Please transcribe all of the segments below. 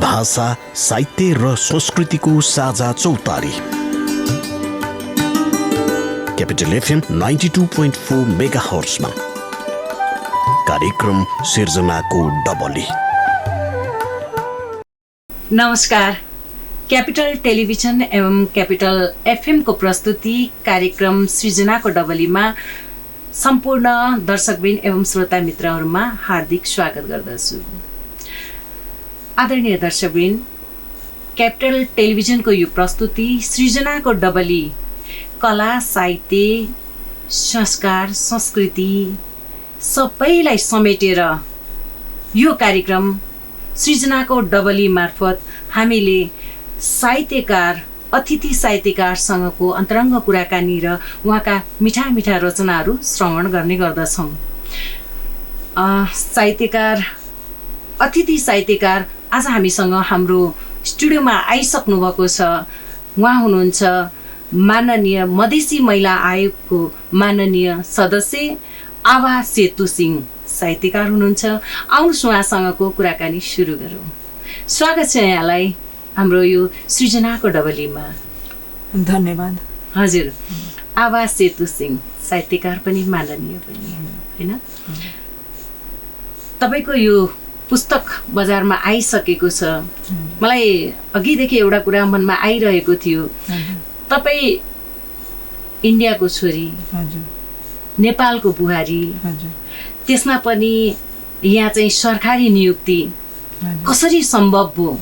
भाषा, साहित्य र संस्कृतिको साझा चौतारी। क्यापिटल एफएम 92.4 मेगाहर्ट्जमा कार्यक्रम सिर्जनाको डबली। नमस्कार, क्यापिटल टेलिभिजन एवं क्यापिटल एफएम को प्रस्तुति कार्यक्रम सृजनाको डबलीमा सम्पूर्ण दर्शकवृन्द एवं श्रोता मित्रहरूमा हार्दिक स्वागत गर्दछु। आदरणीय दर्शकवृन्द, क्यापिटल टेलिभिजनको यो प्रस्तुति सृजनाको डबली कला, साहित्य, संस्कार, संस्कृति सबैलाई समेटेर यो कार्यक्रम सृजनाको डबली मार्फत हामीले साहित्यकार, अतिथि साहित्यकारसँगको अन्तरङ्ग कुराकानी र उहाँका मिठा मिठा रचनाहरू श्रवण गर्ने गर्दछौँ। अतिथि साहित्यकार आज हामीसँग हाम्रो स्टुडियोमा आइसक्नु भएको छ। उहाँ हुनुहुन्छ माननीय मधेसी महिला आयोगको माननीय सदस्य आभा सेतु सिंह, साहित्यकार हुनुहुन्छ। आउनुहोस् उहाँसँगको कुराकानी सुरु गरौँ। स्वागत छ यहाँलाई हाम्रो यो सृजनाको डबलीमा। धन्यवाद। हजुर, आभा सेतु सिंह, साहित्यकार पनि माननीय पनि, होइन? तपाईँको यो पुस्तक बजारमा आइसकेको छ। मलाई अघिदेखि एउटा कुरा मनमा आइरहेको थियो, तपाईँ इन्डियाको छोरी, नेपालको बुहारी, त्यसमा पनि यहाँ चाहिँ सरकारी नियुक्ति कसरी सम्भव भयो?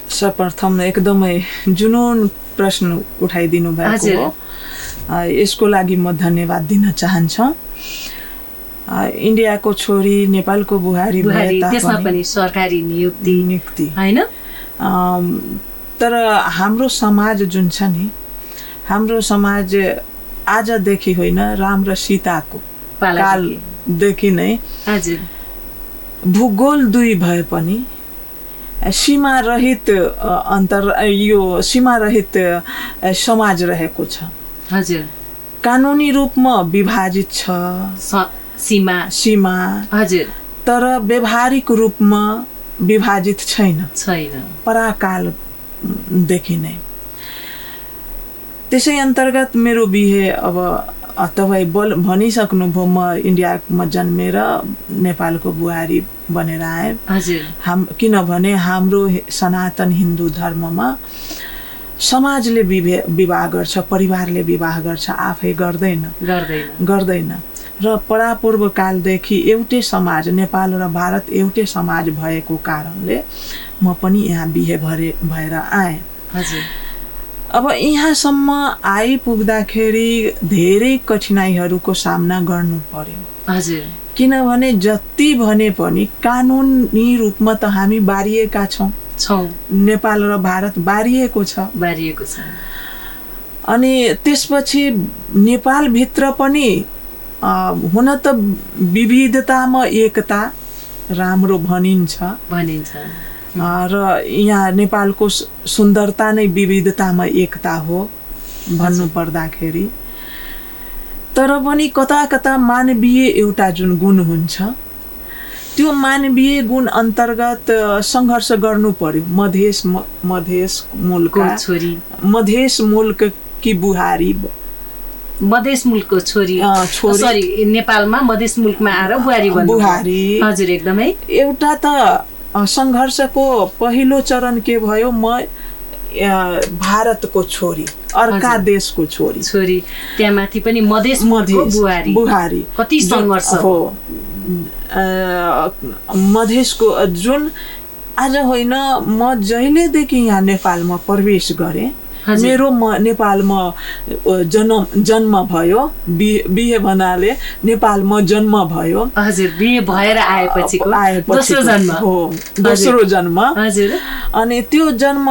सर्वप्रथम एकदमै जुनून प्रश्न उठाइदिनु भएको हो, यसको लागि म धन्यवाद दिन चाहन्छु। इन्डियाको छोरी, नेपालको बुहारी, त्यसमा पनि सरकारी नियुक्ति हैन? तर हाम्रो समाज जुन छ नि, हाम्रो समाज आजदेखि होइन, राम र सीताको कालदेखि नै भूगोल दुई भए पनि सीमा रहित सीमा रहित समाज रहेको छ। हजुर, कानुनी रूपमा विभाजित छ सीमा, हजुर, तर व्यवहारिक रूपमा विभाजित छैन पराकालदेखि नै। त्यसै अन्तर्गत मेरो बिहे, अब तपाईँ भनिसक्नुभयो, म इन्डियामा जन्मेर नेपालको बुहारी बनेर आएँ। किनभने हाम्रो सनातन हिन्दू धर्ममा समाजले विवाह गर्छ, परिवारले विवाह गर्छ, आफै गर्दैन। र परापूर्व कालदेखि एउटै समाज, नेपाल र भारत एउटै समाज भएको कारणले म पनि यहाँ बिहे भएर आएँ। अब यहाँसम्म आइपुग्दाखेरि धेरै कठिनाइहरूको सामना गर्नु पर्यो। किनभने जति भने पनि कानुनी रूपमा त हामी बारिएका छौँ। नेपाल र भारत बारिएको छ। अनि त्यसपछि नेपालभित्र पनि हुन त विविधतामा एकता राम्रो भनिन्छ। र यहाँ नेपालको सुन्दरता नै विविधतामा एकता हो भन्नु पर्दाखेरि। तर पनि कता कता मानवीय एउटा जुन गुण हुन्छ, त्यो मानवीय गुण अन्तर्गत सङ्घर्ष गर्नु पर्यो। मधेस मुल्ककी बुहारी, मधेस मुल्कको छोरी, सरी, नेपालमा मधेस मुल्कमा आएर बुहारी। हजुर, एकदमै। एउटा त सङ्घर्षको पहिलो चरण के भयो, म भारतको छोरी, अर्का देशको छोरी, त्यहाँ माथि पनि मधेस बुहारी। कति सङ्घर्ष हो मधेसको। जुन आज होइन, म जहिलेदेखि यहाँ नेपालमा प्रवेश गरेँ, मेरो नेपालमा जन्म भयो, बिहे भन्नाले नेपालमा जन्म भयो। हजुर, बिहे भएर आएपछि दोस्रो जन्म। हजुर, अनि त्यो जन्म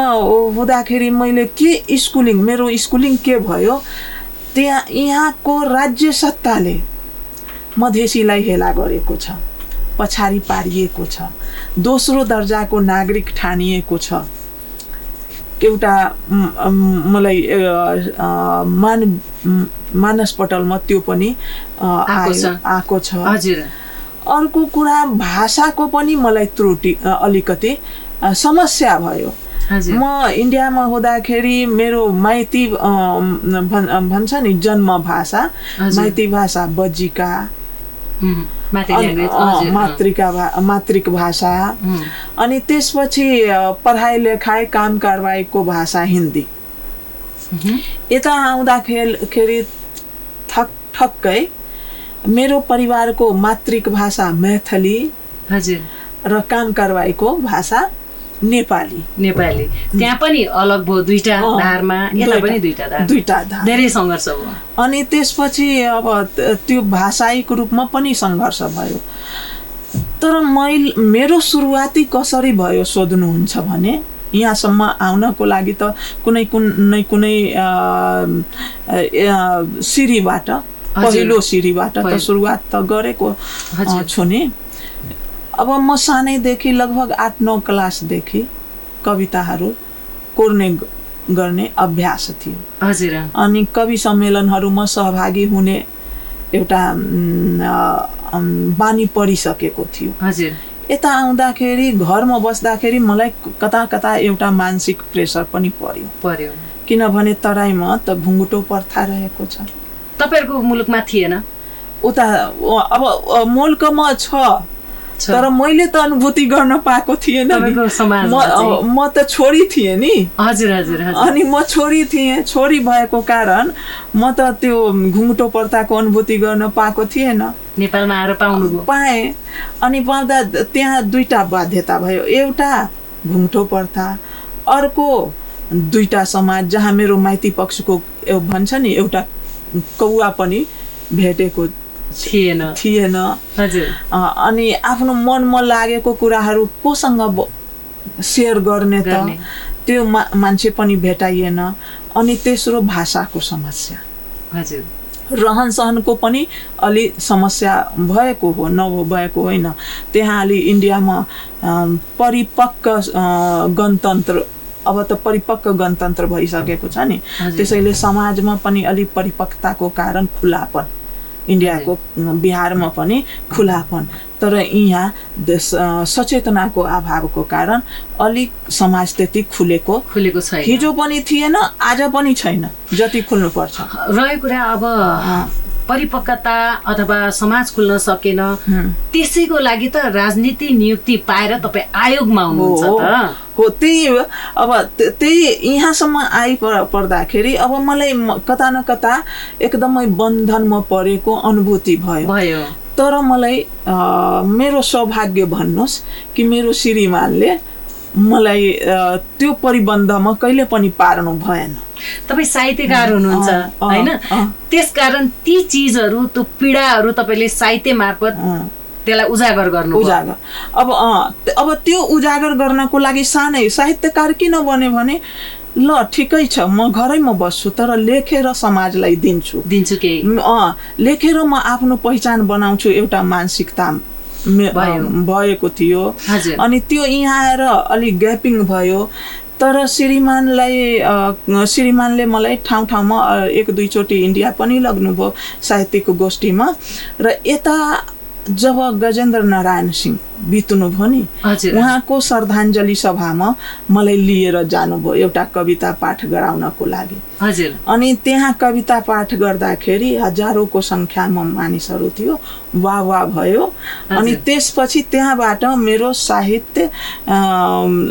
हुँदाखेरि मैले मेरो स्कुलिङ के भयो, त्यहाँ यहाँको राज्य सत्ताले मधेसीलाई हेला गरेको छ, पछाडि पारिएको छ, दोस्रो दर्जाको नागरिक ठानिएको छ। एउटा मलाई मानस पटलमा त्यो पनि आएको छ। अर्को कुरा भाषाको पनि मलाई त्रुटि अलिकति समस्या भयो। म इन्डियामा हुँदाखेरि मेरो माइती भन्छ नि जन्म भाषा, माइती भाषा बज्जिका, मातृक भाषा, अनि त्यसपछि पढाइ लेखाइ काम कारबाहीको भाषा हिन्दी। यता आउँदाखेरि ठक्कै मेरो परिवारको मातृक भाषा मैथिली र काम कारबाहीको भाषा नेपाली। त्यहाँ पनि अलग भयो, दुईटा धारमा, यता पनि दुईटा धार, धेरै सङ्घर्ष भयो। अनि त्यसपछि अब त्यो भाषायिक रूपमा पनि सङ्घर्ष भयो। तर मेरो सुरुवाती कसरी भयो सोध्नुहुन्छ भने, यहाँसम्म आउनको लागि त कुनै सिँढीबाट, पहिलो सिँढीबाट त सुरुवात त गरेको छु नि। अब म सानैदेखि लगभग 8-9 क्लासदेखि कविताहरू कोर्ने गर्ने अभ्यास थियो। अनि कवि सम्मेलनहरूमा सहभागी हुने एउटा बानी परिसकेको थियो। यता आउँदाखेरि घरमा बस्दाखेरि मलाई कता कता एउटा मानसिक प्रेसर पनि पर्यो, किनभने तराईमा त घुङ्गुटो प्रथा रहेको छ। तपाईहरुको मुलुकमा थिएन? उता अब मुलुकमा छ, तर मैले त अनुभूति गर्न पाएको थिएन। म त छोरी थिएँ नि। अनि म छोरी थिएँ, छोरी भएको कारण म त त्यो घुङ्गुटो प्रथाको अनुभूति गर्न पाएको थिएन। नेपालमा आएर पाएँ। अनि पाउँदा त्यहाँ दुईटा बाध्यता भयो, एउटा घुङ्गुटो प्रथा, अर्को दुईटा समाज जहाँ मेरो माइती पक्षको भन्छ नि एउटा कौवा पनि भेटेको थिएन। अनि आफ्नो मनमा लागेको कुराहरू कोसँग सेयर गर्ने त त्यो मान्छे पनि भेटाइएन। अनि तेस्रो भाषाको समस्या, रहन सहनको पनि अलि समस्या भएको हो, नभएको होइन। त्यहाँ अलि इन्डियामा परिपक्व गणतन्त्र, अब त परिपक्व गणतन्त्र भइसकेको छ नि, त्यसैले समाजमा पनि अलि परिपक्वताको कारण खुलापन, इन्डियाको बिहारमा पनि खुलापन, तर यहाँ सचेतनाको अभावको कारण अलिक समाज त्यति खुलेको छैन। हिजो पनि थिएन, आज पनि छैन जति खुल्नु पर्छ। रह्यो कुरा अब परिपक्वता अथवा समाज खुल्न सकेन, त्यसैको लागि त राजनीति नियुक्ति पाएर तपाईँ आयोगमा हुनुहुन्छ त हो। त्यही यहाँसम्म आइपर्दाखेरि अब मलाई कता न कता एकदमै बन्धनमा परेको अनुभूति भयो। तर मलाई मेरो सौभाग्य भन्नुहोस् कि मेरो श्रीमानले मलाई त्यो परिबन्धमा कहिले पनि पार्नु भएन। तपाईँ साहित्यकार हुनुहुन्छ हैन, त्यसकारण ती चीजहरू, त्यो पीडाहरू तपाईले साहित्य मार्फत त्यसलाई उजागर गर्नु। अब त्यो उजागर गर्नको लागि सानै साहित्यकार किन बने भने, ल ठिकै छ म घरैमा बस्छु तर लेखेर समाजलाई दिन्छु केही, लेखेर म आफ्नो पहिचान बनाउँछु, एउटा मानसिकता भएको थियो। अनि त्यो यहाँ आएर अलिक ग्यापिङ भयो। तर श्रीमानले मलाई ठाउँमा 1-2 चोटि इन्डिया पनि लग्नुभयो साहित्यको गोष्ठीमा। र यता जब गजेन्द्र नारायण सिंह बित्नुभयो नि, उहाँको श्रद्धाञ्जली सभामा मलाई लिएर जानुभयो एउटा कविता पाठ गराउनको लागि। अनि त्यहाँ कविता पाठ गर्दाखेरि हजारौंको संख्यामा मानिसहरू थियो, वाह भयो। अनि त्यसपछि त्यहाँबाट मेरो साहित्य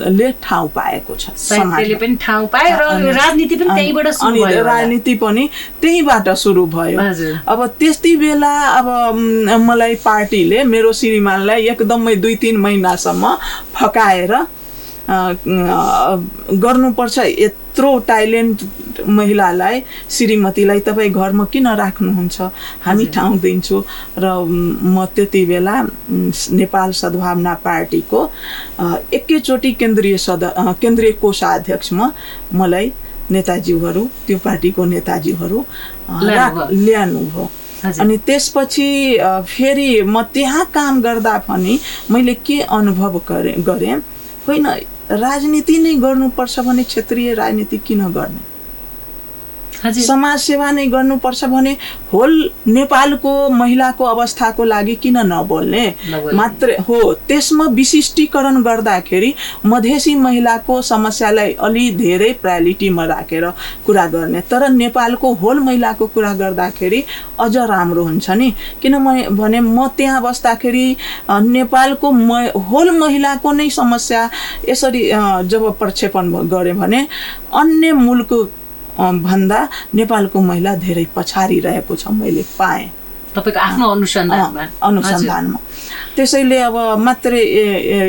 ले ठाउँ पाएको छ, साहित्यले पनि ठाउँ पाए र राजनीति पनि त्यहीबाट सुरु भयो। राजनीति पनि त्यहीबाट सुरु भयो। अब त्यति बेला अब मलाई पार्टीले मेरो श्रीमानलाई एकदमै 2-3 महिनासम्म फकाएर गर्नुपर्छ, यत्रो टाइलेन्ट महिलालाई, श्रीमतीलाई तपाईँ घरमा किन राख्नुहुन्छ, हामी ठाउँ दिन्छौँ। र म त्यति बेला नेपाल सद्भावना पार्टीको एकैचोटि केन्द्रीय कोषाध्यक्षमा मलाई नेताजीहरू, त्यो पार्टीको नेताजीहरू ल्याउनुभयो। अनि त्यसपछि फेरि म त्यहाँ काम गर्दा पनि मैले के अनुभव गरेँ, होइन राजनीति नै गर्नुपर्छ भने क्षेत्रीय राजनीति किन गर्ने, समाज सेवा नै गर्नुपर्छ भने होल नेपालको महिलाको अवस्थाको लागि किन नबोल्ने मात्र हो। त्यसमा विशिष्टीकरण गर्दाखेरि मधेसी महिलाको समस्यालाई अलि धेरै प्रायोरिटीमा राखेर कुरा गर्ने, तर नेपालको होल महिलाको कुरा गर्दाखेरि अझ राम्रो हुन्छ नि। किनभने म त्यहाँ बस्दाखेरि नेपालको होल महिलाको नै समस्या यसरी जब प्रक्षेपण गरे भने अन्य मुलुक भन्दा नेपालको महिला धेरै पछाडि रहेको छ मैले पाएँ तपाईको आफ्नो अनुसन्धानमा। त्यसैले अब मात्रै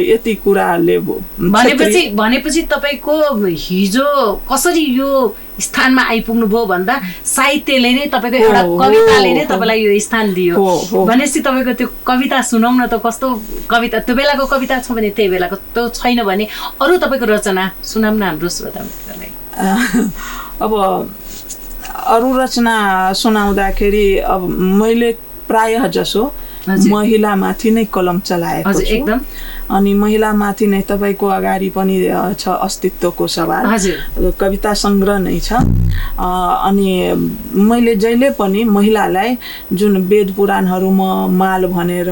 यति कुराले भनेपछि तपाईको हिजो कसरी यो स्थानमा आइपुग्नु भयो भन्दा साहित्यले नै तपाईको एउटा कविताले नै तपाईलाई यो स्थान दियो भनेपछि तपाईको त्यो कविता सुनौ न त। कस्तो कविता, त्यो बेलाको कविता छ भने त्यही बेलाको, त्यो छैन भने अरू तपाईको रचना सुनाउँ न हाम्रो श्रोता मित्रलाई। अब अरू रचना सुनाउँदाखेरि अब मैले प्रायः जसो महिलामाथि नै कलम चलाएको छु एकदम। अनि महिलामाथि नै तपाईको अगाडि पनि छ अस्तित्वको सवाल, कविता सङ्ग्रह नै छ। अनि मैले जहिले पनि महिलालाई जुन वेद पुराणहरूमा माल भनेर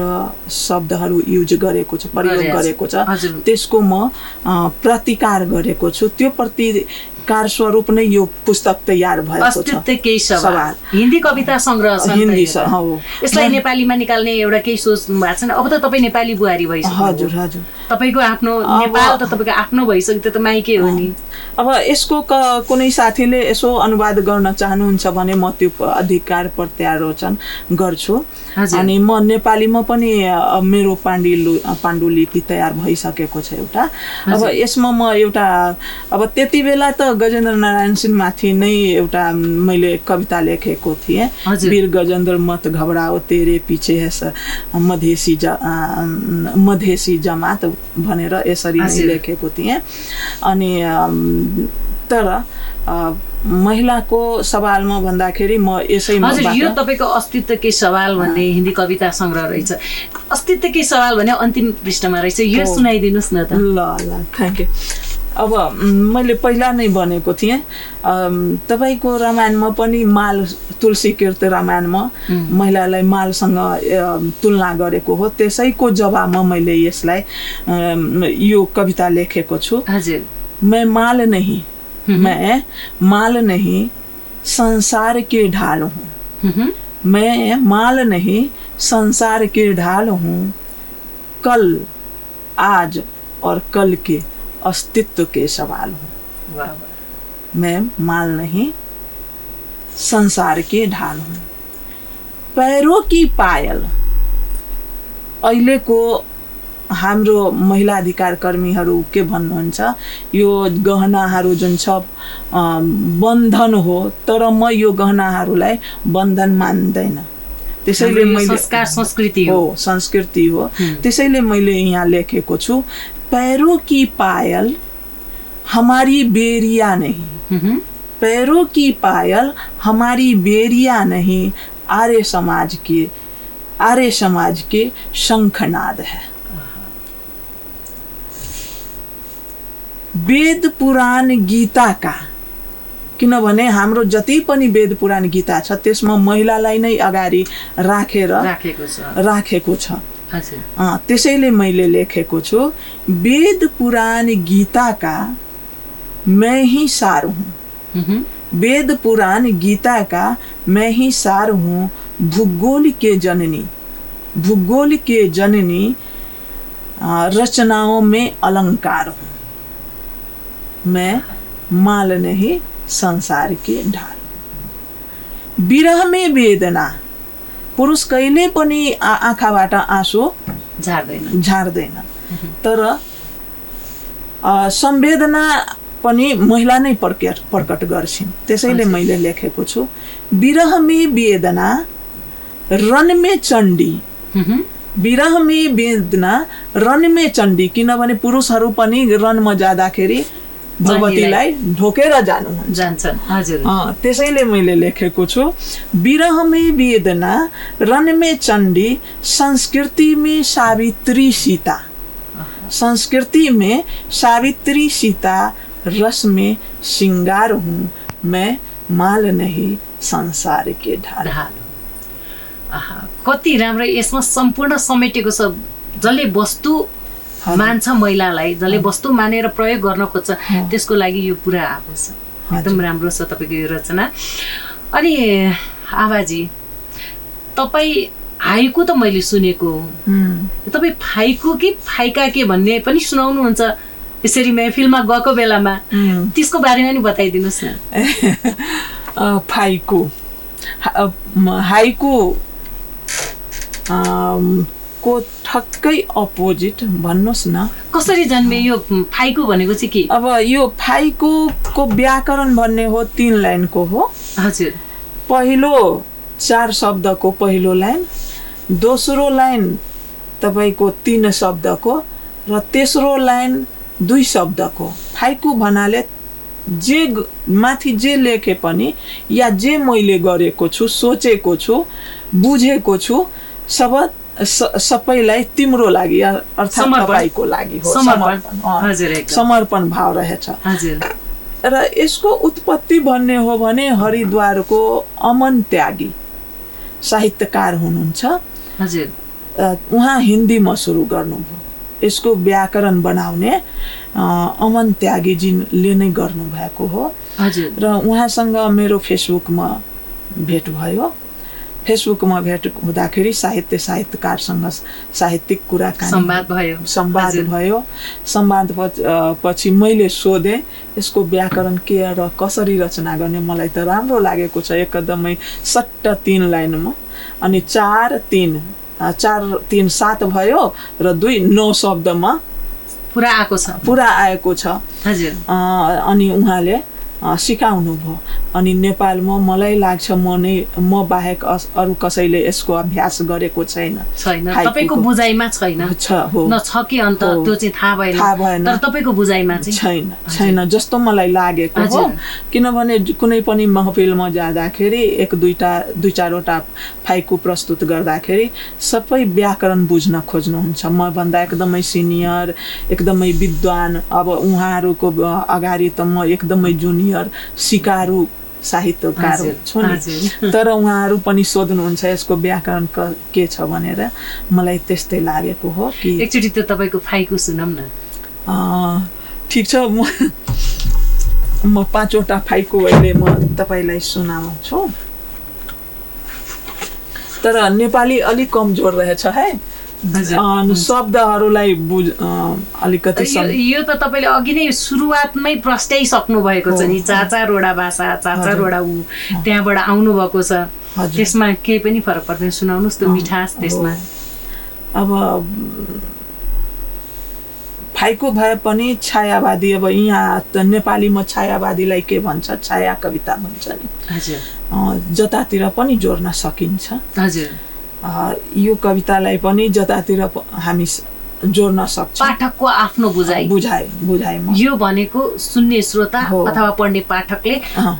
शब्दहरू युज गरेको छ, प्रयोग गरेको छ, त्यसको म प्रतिकार गरेको छु। त्यो प्रतिकार स्वरूप नै यो पुस्तक तयार भएको छ। सवाल हिन्दी कविता सङ्ग्रह छ, हिन्दी हो। यसलाई नेपालीमा निकाल्ने एउटा केही सोच्नु भएको छैन? अब त तपाईँ नेपाली बुहारी भइसक्यो। हजुर हजुर। तपाईको आफ्नो नेपाल त तपाईको आफ्नो भइसक्यो, त्यो त माइकै हो नि। अब यसको कुनै साथीले यसो अनुवाद गर्न चाहनुहुन्छ भने म त्यो अधिकार प्रत्यारोचन गर्छु। अनि म नेपालीमा पनि मेरो पाण्डुलिपि तयार भइसकेको छ एउटा। अब यसमा म एउटा अब त्यति बेला त गजेन्द्र नारायण सिंहमाथि नै एउटा मैले कविता लेखेको थिएँ, वीर गजेन्द्र मत घबराओ तेरे पीछे है मधेसी जमात भनेर यसरी नै लेखेको थिएँ। अनि तर महिलाको सवालमा भन्दाखेरि म यसैमा यो तपाईको अस्तित्व के सवाल भन्ने हिन्दी कविता सङ्ग्रह रहेछ। अस्तित्व के सवाल भने अन्तिम पृष्ठमा रहेछ, यो सुनाइदिनुस् न त। ल थ्याङ्क यू। अब मैले पहिला नै भनेको थिएँ तपाईको रामायणमा पनि माल, तुलसी कीर्ति रामायणमा महिलालाई मालसँग तुलना गरेको हो। त्यसैको जवाबमा मैले यसलाई यो कविता लेखेको छु। मैं माल नहीं संसार के ढाल हूँ, मैं माल नहीं संसार के ढाल हूँ, कल आज और कल के अस्तित्व के सवाल हूँ। मैं माल नहीं संसार के ढाल हूँ। पैरों की पायल, अहिलेको हाम्रो महिला अधिकार कर्मीहरू के भन्नुहुन्छ, यो गहनाहरू जुन छ बन्धन हो, तर म यो गहनाहरूलाई बन्धन मान्दैन। त्यसैले मैले संस्कृति हो। त्यसैले मैले यहाँ लेखेको छु, पैरों की पायल हमारी बेरिया नहीं, पैरों की पायल हमारी बेरिया नहीं, आर्य समाज के शंखनाद है। वेद पुराण गीता का, किनभने हाम्रो जति पनि वेद पुराण गीता छ त्यसमा महिलालाई नै अगाडि राखेको छ। त्यसैले मैले लेखेको छु, वेद पुराण गीता का मैं ही सार हूँ, वेद पुराण गीता का मैं ही सार हूँ, भूगोल के जननी रचनाओं में अलंकार हूँ, मैं माल नहीं संसार के ढाल। विरह में वेदना, पुरुष कहिले पनि आँखाबाट आँसु झार्दैन, तर संवेदना पनि महिला नै प्रकट गर्छिन्। त्यसैले मैले लेखेको छु, विरह में वेदना रण में चण्डी, विरह में वेदना रण में चण्डी, किनभने पुरुषहरू पनि रणमा जाँदाखेरि भगवतीलाई ढोकेर जान्छन्। त्यसैले मैले लेखेको छु, विरह में वेदना रण में चण्डी, संस्कृति में सावित्री सीता, संस्कृति में सावित्री सीता, रस में श्रृंगार हूँ, मैं माल नहीं संसार के ढाल। कति राम्रो यसमा सम्पूर्ण समेटेको छ। जसले वस्तु मान्छ महिलालाई, जसले वस्तु मानेर प्रयोग गर्न खोज्छ त्यसको लागि यो पुरा आएको छ। एकदम राम्रो छ तपाईँको यो रचना। अनि आवाजी तपाईँ हाइकु त मैले सुनेको हो, तपाईँ फाइकु कि फाइका के भन्ने पनि सुनाउनुहुन्छ यसरी महफिलमा गएको बेलामा, त्यसको बारेमा नि बताइदिनुहोस् न। फाइकु हाइकु को ठक्कै अपोजिट भन्नुहोस् न। कसरी जन्मे यो फाइकु भनेको चाहिँ के? अब यो फाइकु को व्याकरण भन्ने हो 3 लाइनको हो। हजुर। पहिलो 4 शब्दको पहिलो लाइन, दोस्रो लाइन तपाईँको 3 शब्दको र तेस्रो लाइन 2 शब्दको। फाइकु भन्नाले जे माथि जे लेखे पनि या जे मैले गरेको छु, सोचेको छु, बुझेको छु सबैलाई तिम्रो लागि अर्थात् तपाईँको लागि हो। समर्पण भाव रहेछ। र यसको उत्पत्ति भन्ने हो भने हरिद्वारको अमन त्यागी साहित्यकार हुनुहुन्छ। उहाँ हिन्दीमा सुरु गर्नुभयो। यसको व्याकरण बनाउने अमन त्यागीजीले नै गर्नुभएको हो। र उहाँसँग मेरो फेसबुकमा भेट भयो। फेसबुकमा भेट हुँदाखेरि साहित्यकारसँग साहित्यिक कुराकानी संवाद भयो। संवाद पछि मैले सोधेँ यसको व्याकरण के र कसरी रचना गर्ने। मलाई त राम्रो लागेको छ एकदमै सट्ट 3 लाइनमा। अनि 4 3 7 भयो र 2 9 शब्दमा पुरा आएको छ। अनि उहाँले सिकाउनु भयो। अनि नेपालमा मलाई लाग्छ म बाहेक अरू कसैले यसको अभ्यास गरेको छैन। तपाईको बुझाइमा छैन न छ कि अन्त त्यो चाहिँ थाहा भएन तर तपाईको बुझाइमा चाहिँ छैन जस्तो मलाई लागेको हो। किनभने कुनै पनि महफिलमा जाँदाखेरि 1-2-4 वटा फाइकु प्रस्तुत गर्दाखेरि सबै व्याकरण बुझ्न खोज्नुहुन्छ। म भन्दा एकदमै सिनियर, एकदमै विद्वान। अब उहाँहरूको अगाडि त म एकदमै जुनियर सिकारु साहित्यकार छु नि। तर उहाँहरू पनि सोध्नुहुन्छ यसको व्याकरण के छ भनेर। मलाई त्यस्तै लागेको हो कि एकचोटि त तपाईको फाइकु सुनौँ न। ठिक छ, म 5 वटा फाइकु अहिले म तपाईलाई सुनाउँछु। तर नेपाली अलिक कमजोर रहेछ है। शब्दहरूलाई अलिकति यो त तपाईँले अघि नै सुरुवातमै प्रस्ट्याइसक्नु भएको छ नि। 4-4 भाषा 4-4 ऊ त्यहाँबाट आउनु भएको छ। त्यसमा केही पनि फरक पर्दैन। सुनाउनुहोस् त्यो मिठास त्यसमा। अब फाइकु भए पनि छायावादी। अब यहाँ नेपालीमा छायावादीलाई के भन्छ? छाया कविता भन्छ नि। जतातिर पनि जोड्न सकिन्छ। यो कवितालाई पनि जतातिर हामी जोड्न सक्छौँ। पाठकको आफ्नो बुझाइमा यो भनेको सुन्ने श्रोता अथवा पढ्ने पाठकले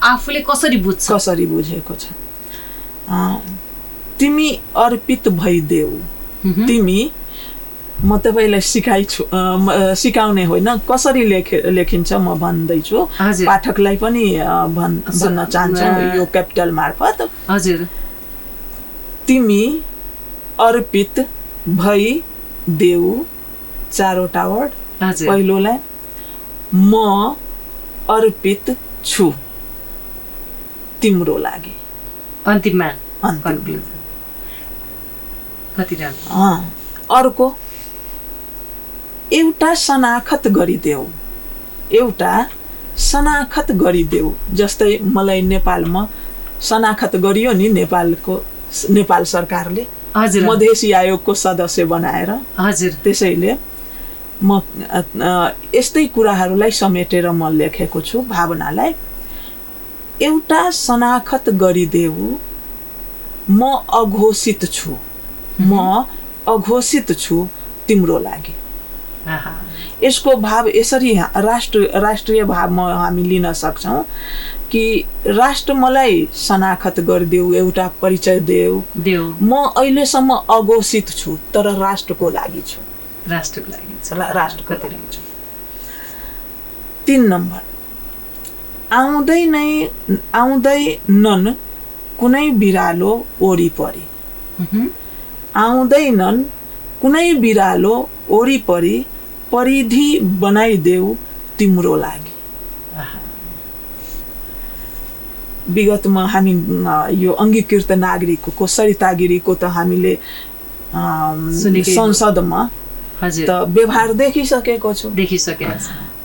आफूले कसरी बुझेको छ। तिमी अर्पित भइदेऊ। तिमी म तपाईँलाई सिकाउने होइन, कसरी लेखिन्छ म भन्दैछु। पाठकलाई पनि भन्न चाहन्छु यो क्यापिटल मार्फत। तिमी अर्पित भइदेऊ 4 वटा वर्ड। पहिलोलाई म अर्पित छु तिम्रो लागि। अन्तिममा अर्को एउटा शनाखत गरिदेऊ। जस्तै मलाई नेपालमा शनाखत गरियो नि नेपाल सरकारले मधेसी आयोगको सदस्य बनाएर। त्यसैले म यस्तै कुराहरूलाई समेटेर म लेखेको छु भावनालाई। एउटा शनाखत गरिदेऊ, म अघोषित छु तिम्रो लागि। यसको भाव यसरी राष्ट्रिय भावमा हामी लिन सक्छौँ कि राष्ट्र मलाई शनाखत गरिदेऊ, एउटा परिचय देऊ। म अहिलेसम्म अघोषित छु तर राष्ट्रको लागि छु। 3 नम्बर आउँदैनन् कुनै बिरालो वरिपरि, आउँदैनन् कुनै बिरालो वरिपरि, परिधि बनाइदेऊ तिम्रो लागि। विगतमा हामी यो अङ्गीकृत नागरिकको सरिता गिरीको त हामीले संसदमा त व्यवहार देखिसकेको छु।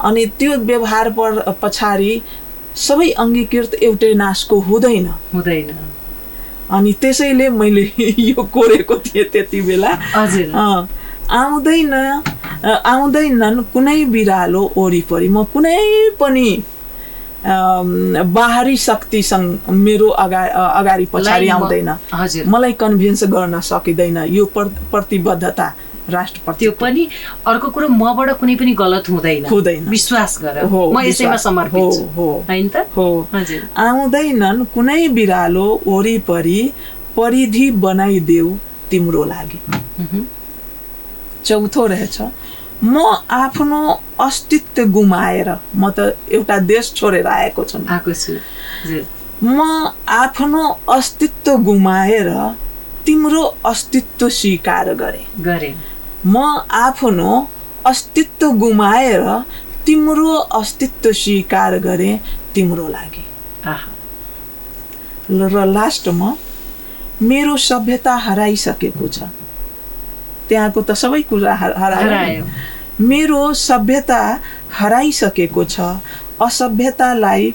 अनि त्यो व्यवहार पछाडि सबै अङ्गीकृत एउटै नासको हुँदैन। अनि त्यसैले मैले यो कोरेको थिएँ त्यति बेला। आउँदैनन् कुनै बिरालो वरिपरि, म कुनै पनि बाहरी शक्तिसँग मेरो अगाडि पछाडि आउँदैन, मलाई कन्भिन्स गर्न सकिँदैन। यो प्रतिबद्धता राष्ट्रप्रति। त्यो पनि अर्को कुरो, मबाट कुनै पनि गलत हुँदैन, विश्वास गर, म यसैमा समर्पित छु, हैन त? आउँदैनन् कुनै बिरालो वरिपरि, परिधि बनाइदेऊ तिम्रो लागि। चौथो रहेछ, म आफ्नो अस्तित्व गुमाएर, म त एउटा देश छोडेर आएको छु, म आफ्नो अस्तित्व गुमाएर तिम्रो अस्तित्व स्वीकार गरे। म आफ्नो अस्तित्व गुमाएर तिम्रो अस्तित्व स्वीकार गरे तिम्रो लागि। र लास्टमा, मेरो सभ्यता हराइसकेको छ, त्यहाँको त सबै कुरा हरायो। मेरो सभ्यता हराइसकेको छ, असभ्यतालाई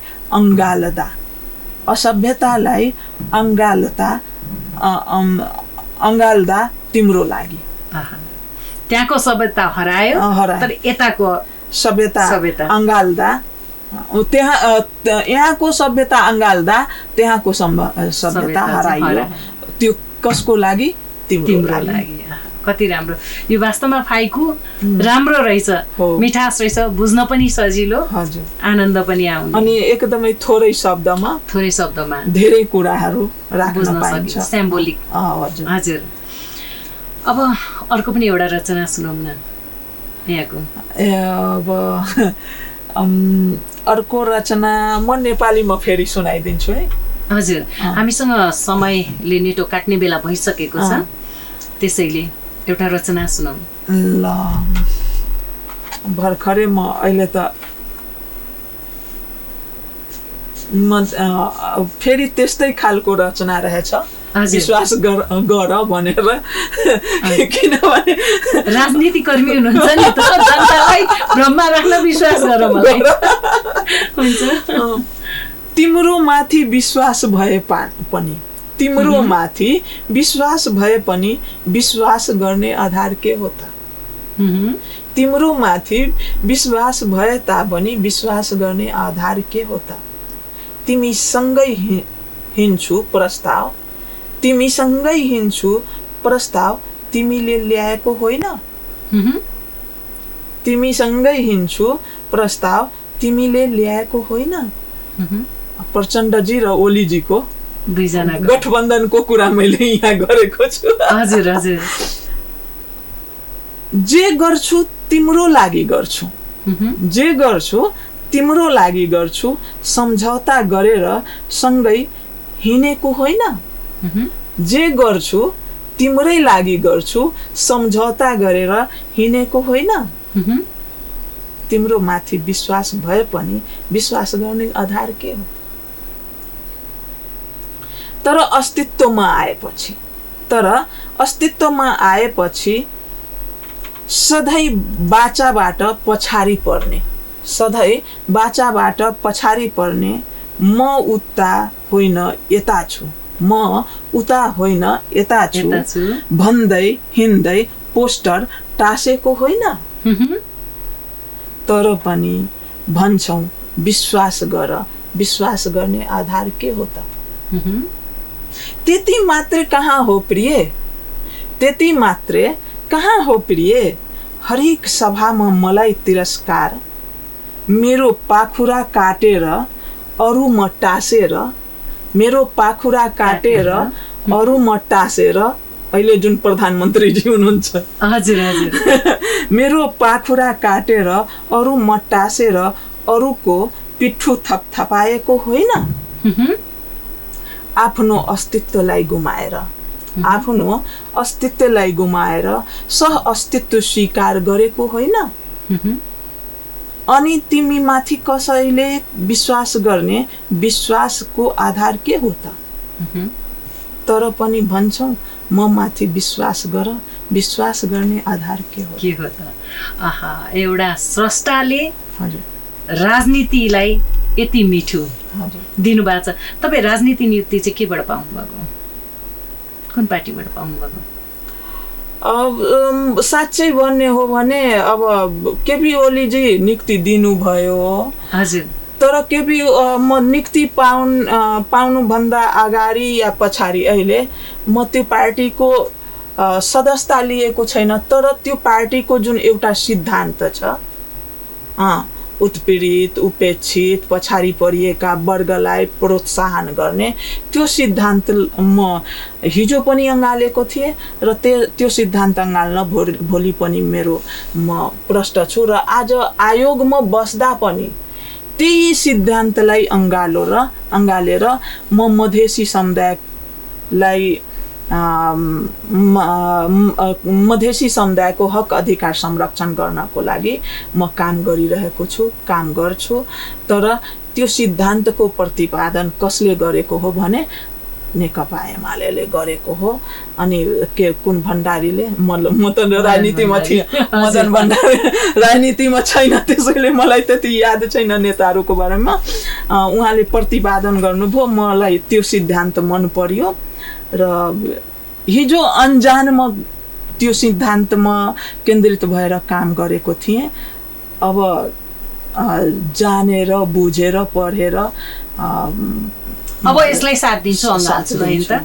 अँगाल्दा तिम्रो लागि। त्यहाँको सभ्यता हरायो, तर यताको सभ्यता अँगाल्दा, यहाँको सभ्यता अँगाल्दा त्यहाँको सभ्यता हरायो। त्यो कसको लागि? तिम्रो लागि। कति राम्रो! यो वास्तवमा फाइकु राम्रो रहेछ, मिठास रहेछ, बुझ्न पनि सजिलो, आनन्द पनि आउने, अनि एकदमै थोरै शब्दमा धेरै कुराहरू राख्न पाइन्छ, सिम्बोलिक। हजुर। अब अर्को पनि एउटा रचना सुनाउँ न यहाँको। अब अर्को रचना म नेपालीमा फेरि सुनाइदिन्छु है। हजुर, हामीसँग समयले नेटो काट्ने बेला भइसकेको छ, त्यसैले एउटा रचना सुनाउँ। ल, भर्खरै म अहिले त फेरि त्यस्तै खालको रचना रहेछ, विश्वास गर भनेर। किनभने राजनीति कर्मी हुनुहुन्छ नि त, जनतालाई भ्रममा राख्न विश्वास गर मलाई। हुन्छ। तिम्रो माथि विश्वास भए पनि, तिम्रो माथि विश्वास भए पनि विश्वास गर्ने आधार के हो त? तिम्रो माथि विश्वास भए तापनि विश्वास गर्ने आधार के हो त? तिमीसँगै हिँड्छु प्रस्ताव, तिमीसँगै हिँड्छु प्रस्ताव, तिमीले ल्याएको होइन। तिमीसँगै हिँड्छु प्रस्ताव, तिमीले ल्याएको होइन। प्रचण्डजी र ओलीजीको दुईजना गठबन्धनको कुरा मैले यहाँ गरेको छु। हजुर हजुर। जे गर्छु तिम्रो लागि गर्छु, जे गर्छु तिम्रो लागि गर्छु, सम्झौता गरेर सँगै हिँडेको होइन। जे गर्छु तिम्रै लागि गर्छु, सम्झौता गरेर हिँडेको होइन। तिम्रो माथि विश्वास भए पनि विश्वास गर्ने आधार के हो? तर अस्तित्वमा आएपछि सधैँ बाचाबाट पछाडि पर्ने, सधैँ बाचाबाट पछाडि पर्ने, म उता होइन यता छु, म उता होइन यता छु भन्दै हिँड्दै पोस्टर टाँसेको होइन। तर पनि भन्छौ विश्वास गर, विश्वास गर्ने आधार के हो त? त्यति मात्रै कहाँ हो प्रिय, त्यति मात्रै कहाँ हो प्रिय? हरेक सभामा मलाई तिरस्कार, मेरो पाखुरा काटेर अरू म टाँसेर, मेरो पाखुरा काटेर अरू म टाँसेर। अहिले जुन प्रधानमन्त्रीजी हुनुहुन्छ, हजुर हजुर, मेरो पाखुरा काटेर अरू म टाँसेर, अरूको पिठो थपथपाएको होइन, आफ्नो अस्तित्वलाई गुमाएर सह अस्तित्व स्वीकार गरेको होइन। अनि तिमी माथि कसैले विश्वास गर्ने विश्वासको आधार के हो त? तर पनि भन्छौ म माथि विश्वास गर, विश्वास गर्ने आधार के हो त? आहा, एउटा स्रष्टाले राजनीतिलाई यति मिठो दिनुभएको छ। तपाईँ राजनीति नियुक्ति चाहिँ केबाट पाउनुभएको? कुन पार्टीबाट पाउनुभएको? साँच्चै भन्ने हो भने अब केपी ओलीजी नियुक्ति दिनुभयो। हजुर। तर केपी म नियुक्ति पाउनुभन्दा अगाडि या पछाडि अहिले म त्यो पार्टीको सदस्यता लिएको छैन। तर त्यो पार्टीको जुन एउटा सिद्धान्त छ, उत्पीडित, उपेक्षित, पछाडि परिएका वर्गलाई प्रोत्साहन गर्ने, त्यो सिद्धान्त म हिजो पनि अँगालेको थिएँ र त्यो सिद्धान्त अँगाल्न भोलि पनि म प्रष्ट छु। र आज आयोगमा बस्दा पनि त्यही सिद्धान्तलाई अँगालेर म मधेसी समुदायलाई मधेसी समुदायको हक अधिकार संरक्षण गर्नको लागि म काम गरिरहेको छु, काम गर्छु। तर त्यो सिद्धान्तको प्रतिपादन कसले गरेको हो भने नेकपा एमाले गरेको हो। अनि के कुन भण्डारीले, म त राजनीतिमा थिएँ, मदन भण्डारी राजनीतिमा छैन, त्यसैले मलाई त्यति याद छैन नेताहरूको बारेमा। उहाँले प्रतिपादन गर्नुभयो, मलाई त्यो सिद्धान्त मन पर्यो र हिजो अन्जानमा त्यो सिद्धान्तमा केन्द्रित भएर काम गरेको थिएँ। अब जानेर बुझेर पढेर अब यसलाई साथ दिन्छु त।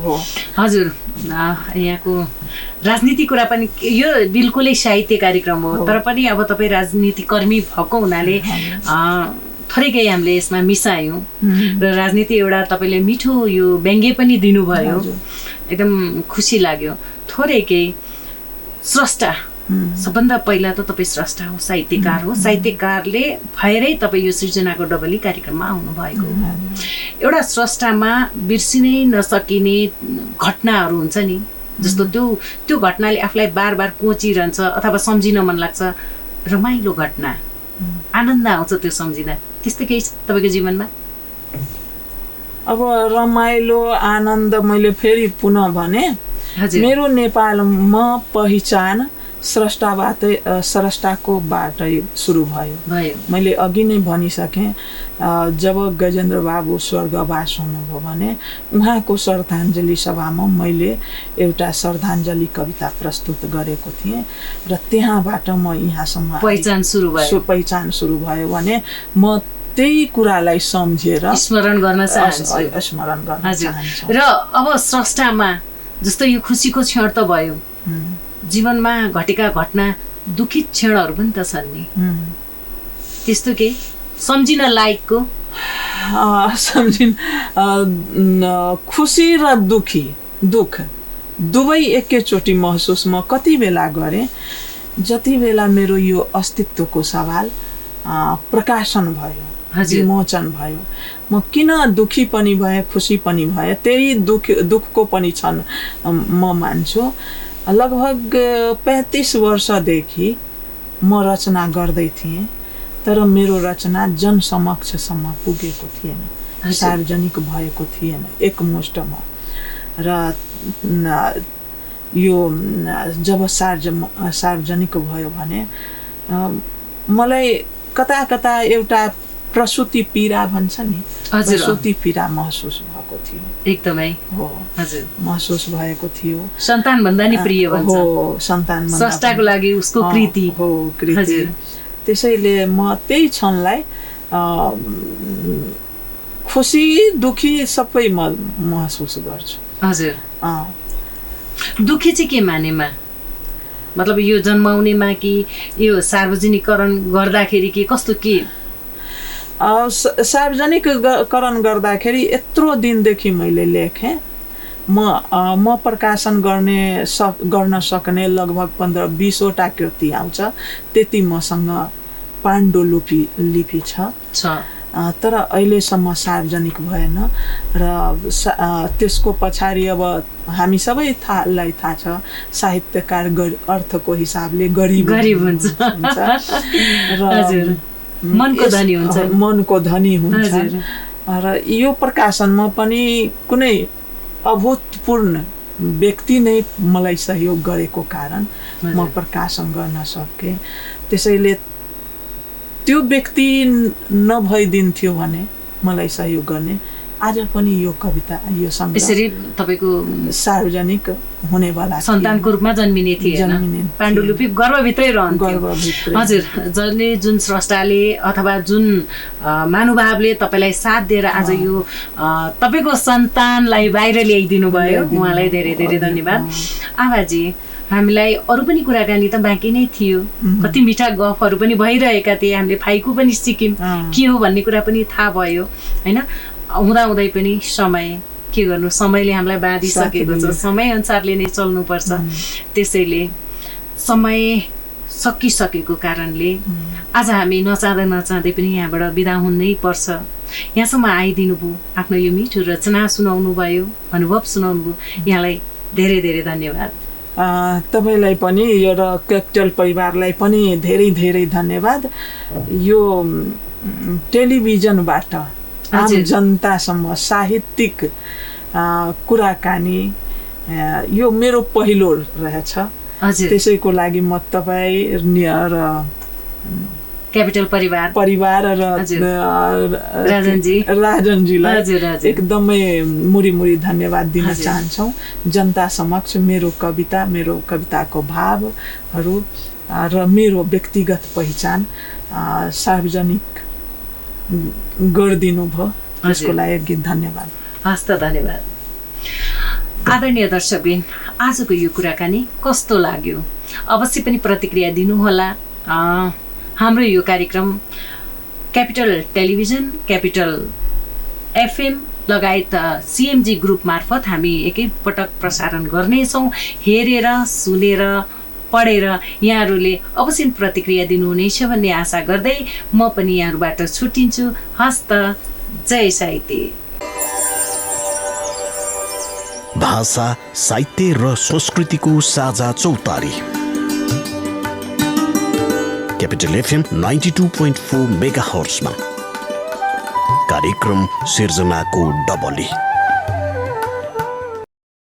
हजुर, यहाँको राजनीति कुरा पनि यो बिल्कुलै साहित्य कार्यक्रम हो, तर पनि अब तपाईँ राजनीति कर्मी भएको हुनाले थोरैकै हामीले यसमा मिसायौँ र राजनीति एउटा तपाईँले मिठो यो व्यङ्ग्य पनि दिनुभयो, एकदम खुसी लाग्यो। थोरैकै स्रष्टा, सबभन्दा पहिला त तपाईँ स्रष्टा हो, साहित्यकार हो। साहित्यकारले भएरै तपाईँ यो सृजनाको डबली कार्यक्रममा आउनुभएको हो। एउटा स्रष्टामा बिर्सिनै नसकिने घटनाहरू हुन्छ नि, जस्तो त्यो घटनाले आफूलाई बार बार कोचिरहन्छ अथवा सम्झिन मन लाग्छ, रमाइलो घटना, आनन्द आउँछ त्यो सम्झिँदा, त्यस्तै केही छ तपाईँको जीवनमा? अब रमाइलो आनन्द मैले फेरि पुनः भने, मेरो नेपालमा पहिचान स्रष्टाकोबाटै सुरु भयो। मैले अघि नै भनिसकेँ, जब गजेन्द्र बाबु स्वर्गवास हुनुभयो भने उहाँको श्रद्धाञ्जली सभामा मैले एउटा श्रद्धाञ्जली कविता प्रस्तुत गरेको थिएँ र त्यहाँबाट म यहाँसम्म पहिचान सुरु भयो भने म त्यही कुरालाई सम्झेर स्मरण गर्न चाहन्छु। र अब स्रष्टामा जस्तो यो खुसीको क्षण त भयो, जीवनमा घटेका घटना दुखित क्षणहरू पनि त छन् नि, त्यस्तो के सम्झिन लायकको? खुसी र दुख दुवै एकैचोटि महसुस म कति बेला गरेँ, जति बेला मेरो यो अस्तित्वको सवाल प्रकाशन भयो, विमोचन भयो। म किन दुखी पनि भएँ, खुसी पनि भएँ, त्यही दुखको पनि छन् म मान्छु। लगभग 35 वर्षदेखि म रचना गर्दै थिएँ, तर मेरो रचना जनसमक्षसम्म पुगेको थिएन, सार्वजनिक भएको थिएन एकमुष्टमा। र यो जब सार्वजनिक भयो भने मलाई कता कता एउटा प्रसूति पीडा भन्छ नि, प्रसूति पीडा महसुस भएको थियो। एकदमै हो, हजुर, महसुस भएको थियो। सन्तान भन्दा नि प्रिय भन्छ। हो, सन्तान भन्दा स्रष्टाको लागि उसको कृति हो, कृति। त्यसैले म त्यही क्षणलाई खुसी दुखी सबै म महसुस गर्छु। हजुर, दुखी चाहिँ के मानेमा? मतलब यो जन्माउनेमा कि यो सार्वजनिकरण गर्दाखेरि कि कस्तो के? सार्वजनिकरण गर्दाखेरि यत्रो दिनदेखि मैले लेखेँ। म प्रकाशन गर्न सक्ने लगभग 15-20 कृति आउँछ, त्यति मसँग पाण्डुलिपि छ। तर अहिलेसम्म सार्वजनिक भएन र त्यसको पछाडि अब हामी सबै थाहा छ साहित्यकार अर्थको हिसाबले गरिब हुन्छ र मनको धनी हुन्छ र यो प्रकाशनमा पनि कुनै अभूतपूर्ण व्यक्ति नै मलाई सहयोग गरेको कारण म प्रकाशन गर्न सकेँ। त्यसैले त्यो व्यक्ति नभइदिन्थ्यो भने मलाई सहयोग गर्ने आज पनि यो कविता यो सङ्ग्रह यसरी तपाईको सार्वजनिक हुनेवाला सन्तानको रूपमा जन्मिने थिएन। पाण्डुलिपि गर्भभित्रै रहन्थ्यो। हजुर, जुन स्रष्टाले अथवा जुन महानुभावले तपाईँलाई साथ दिएर आज यो तपाईँको सन्तानलाई बाहिर ल्याइदिनु भयो, उहाँलाई धेरै धेरै धन्यवाद। आवाजी, हामीलाई अरू पनि कुराकानी त बाँकी नै थियो, कति मिठा गफहरू पनि भइरहेका थिए, हामीले फाइकु पनि सिक्यौँ, के हो भन्ने कुरा पनि थाहा भयो होइन। हुँदाहुँदै पनि समय के गर्नु, समयले हामीलाई बाँधिसकेको छ, समय अनुसारले नै चल्नुपर्छ। त्यसैले समय सकिसकेको कारणले आज हामी नचाहँदै पनि यहाँबाट बिदा हुनै पर्छ। यहाँसम्म आइदिनु भयो, आफ्नो यो मिठो रचना सुनाउनु भयो, अनुभव सुनाउनु भयो, यहाँलाई धेरै धेरै धन्यवाद। तपाईँलाई पनि र क्यापिटल परिवारलाई पनि धेरै धेरै धन्यवाद। यो टेलिभिजनबाट आम जनतासम्म साहित्यिक कुराकानी यो मेरो पहिलो रहेछ। त्यसैको लागि म तपाईँ र क्यापिटल परिवार र राजनजीलाई एकदमै मुरी धन्यवाद दिन चाहन्छौँ। जनता समक्ष मेरो कविताको भावहरू र मेरो व्यक्तिगत पहिचान सार्वजनिक गरिदिनु भयो, त्यसको लागि धन्यवाद। हस्त धन्यवाद। आदरणीय दर्शकबिन, आजको यो कुराकानी कस्तो लाग्यो अवश्य पनि प्रतिक्रिया दिनुहोला। हाम्रो यो कार्यक्रम क्यापिटल टेलिभिजन, क्यापिटल एफएम लगायत सिएमजी ग्रुप मार्फत हामी एकैपटक प्रसारण गर्नेछौँ। हेरेर सुनेर पढेर यहाँहरूले अवश्य प्रतिक्रिया दिनुहुनेछ भन्ने आशा गर्दै म पनि यहाँहरूबाट छुट्टिन्छु। हस्त, जय साहित्य। भाषा, साहित्य र संस्कृतिको साझा चौतारी क्यापिटल एफएम 92.4 मेगाहर्ट्जमा कार्यक्रम सिर्जनाको डबली।